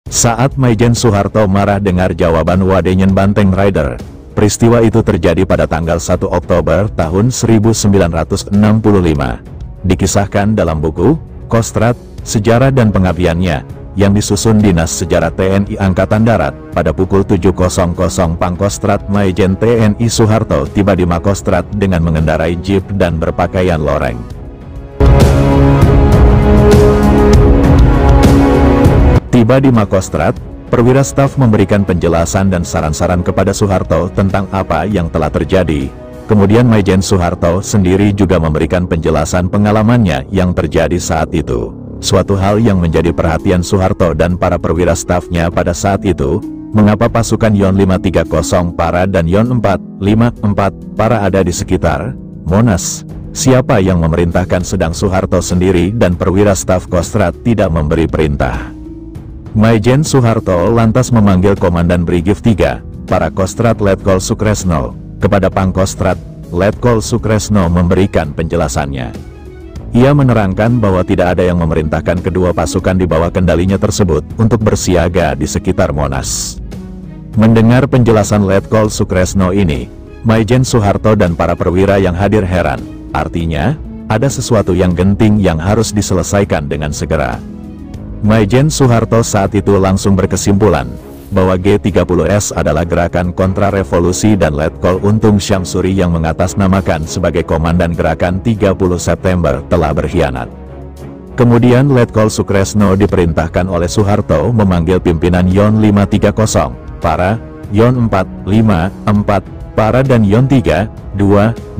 Saat Maijen Soeharto marah dengar jawaban Wadenyen Banteng Rider, peristiwa itu terjadi pada tanggal 1 Oktober tahun 1965. Dikisahkan dalam buku, Kostrad, Sejarah dan Pengabdiannya, yang disusun Dinas Sejarah TNI Angkatan Darat, pada pukul 7.00 Pangkostrat Maijen TNI Soeharto tiba di Makostrat dengan mengendarai jeep dan berpakaian loreng. Tiba di Makostrat, perwira staf memberikan penjelasan dan saran-saran kepada Soeharto tentang apa yang telah terjadi. Kemudian Maijen Soeharto sendiri juga memberikan penjelasan pengalamannya yang terjadi saat itu. Suatu hal yang menjadi perhatian Soeharto dan para perwira stafnya pada saat itu, mengapa pasukan Yon 530 Para dan Yon 454 Para ada di sekitar Monas? Siapa yang memerintahkan sedang Soeharto sendiri dan perwira staf Kostrad tidak memberi perintah? Maijen Soeharto lantas memanggil Komandan Brigif 3, Para Kostrad Letkol Sukresno, kepada Pangkostrat. Letkol Sukresno memberikan penjelasannya. Ia menerangkan bahwa tidak ada yang memerintahkan kedua pasukan di bawah kendalinya tersebut untuk bersiaga di sekitar Monas. Mendengar penjelasan Letkol Sukresno ini, Maijen Soeharto dan para perwira yang hadir heran, artinya, ada sesuatu yang genting yang harus diselesaikan dengan segera. Maijen Soeharto saat itu langsung berkesimpulan bahwa G30S adalah gerakan kontra-revolusi dan Letkol Untung Syamsuri yang mengatasnamakan sebagai Komandan Gerakan 30 September telah berkhianat. Kemudian Letkol Sukresno diperintahkan oleh Soeharto memanggil pimpinan Yon 530 Para, Yon 454 Para dan Yon 328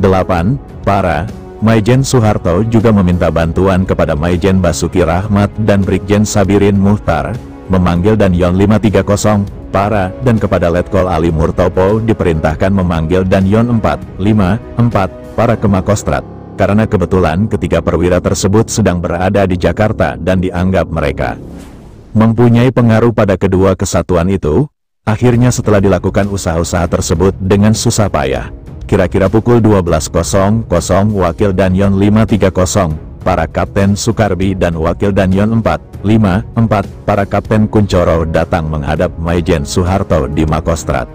Para. Maijen Soeharto juga meminta bantuan kepada Maijen Basuki Rahmat dan Brigjen Sabirin Muhtar, memanggil dan Yon 530 Para, dan kepada Letkol Ali Murtopo diperintahkan memanggil dan Yon 454 Para ke Makostrat, karena kebetulan ketiga perwira tersebut sedang berada di Jakarta dan dianggap mereka mempunyai pengaruh pada kedua kesatuan itu. Akhirnya setelah dilakukan usaha-usaha tersebut dengan susah payah, kira-kira pukul 12.00 Wakil Danyon 530 Para Kapten Sukarbi dan Wakil Danyon 454 Para Kapten Kuncoro datang menghadap Maijen Soeharto di Makostrat.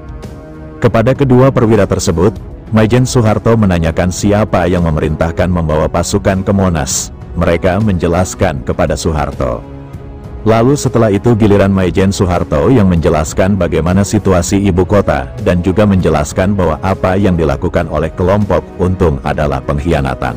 Kepada kedua perwira tersebut, Maijen Soeharto menanyakan siapa yang memerintahkan membawa pasukan ke Monas. Mereka menjelaskan kepada Soeharto. Lalu setelah itu giliran Maijen Soeharto yang menjelaskan bagaimana situasi ibu kota dan juga menjelaskan bahwa apa yang dilakukan oleh kelompok Untung adalah pengkhianatan.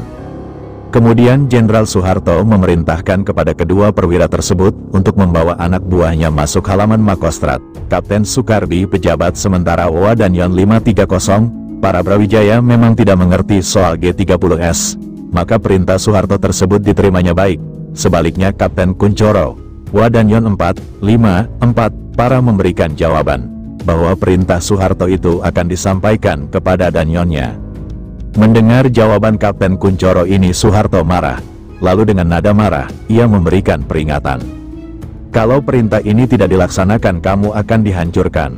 Kemudian Jenderal Soeharto memerintahkan kepada kedua perwira tersebut untuk membawa anak buahnya masuk halaman Makostrat. Kapten Sukarbi pejabat sementara OA dan Yon 530 Para Brawijaya memang tidak mengerti soal G30S, maka perintah Soeharto tersebut diterimanya baik. Sebaliknya Kapten Kuncoro Wadanyon 454 Para memberikan jawaban bahwa perintah Soeharto itu akan disampaikan kepada Danyonnya. Mendengar jawaban Kapten Kuncoro ini, Soeharto marah. Lalu dengan nada marah, ia memberikan peringatan. Kalau perintah ini tidak dilaksanakan, kamu akan dihancurkan.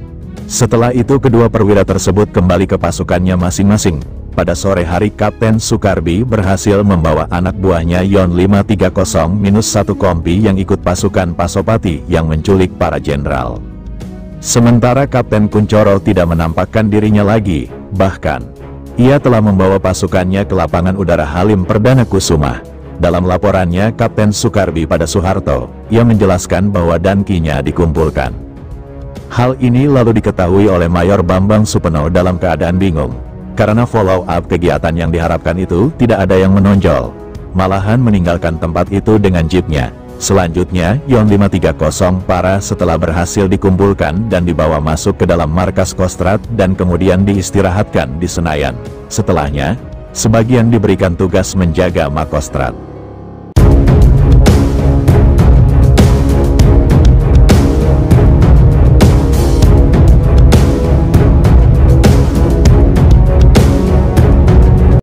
Setelah itu kedua perwira tersebut kembali ke pasukannya masing-masing. Pada sore hari Kapten Sukarbi berhasil membawa anak buahnya Yon 530-1 kompi yang ikut pasukan Pasopati yang menculik para jenderal. Sementara Kapten Kuncoro tidak menampakkan dirinya lagi, bahkan ia telah membawa pasukannya ke lapangan udara Halim Perdana Kusuma. Dalam laporannya Kapten Sukarbi pada Soeharto, ia menjelaskan bahwa dankinya dikumpulkan. Hal ini lalu diketahui oleh Mayor Bambang Supeno dalam keadaan bingung. Karena follow-up kegiatan yang diharapkan itu tidak ada yang menonjol, malahan meninggalkan tempat itu dengan jeepnya. Selanjutnya, Yon 530 Para setelah berhasil dikumpulkan dan dibawa masuk ke dalam markas Kostrad dan kemudian diistirahatkan di Senayan. Setelahnya, sebagian diberikan tugas menjaga Makostrat.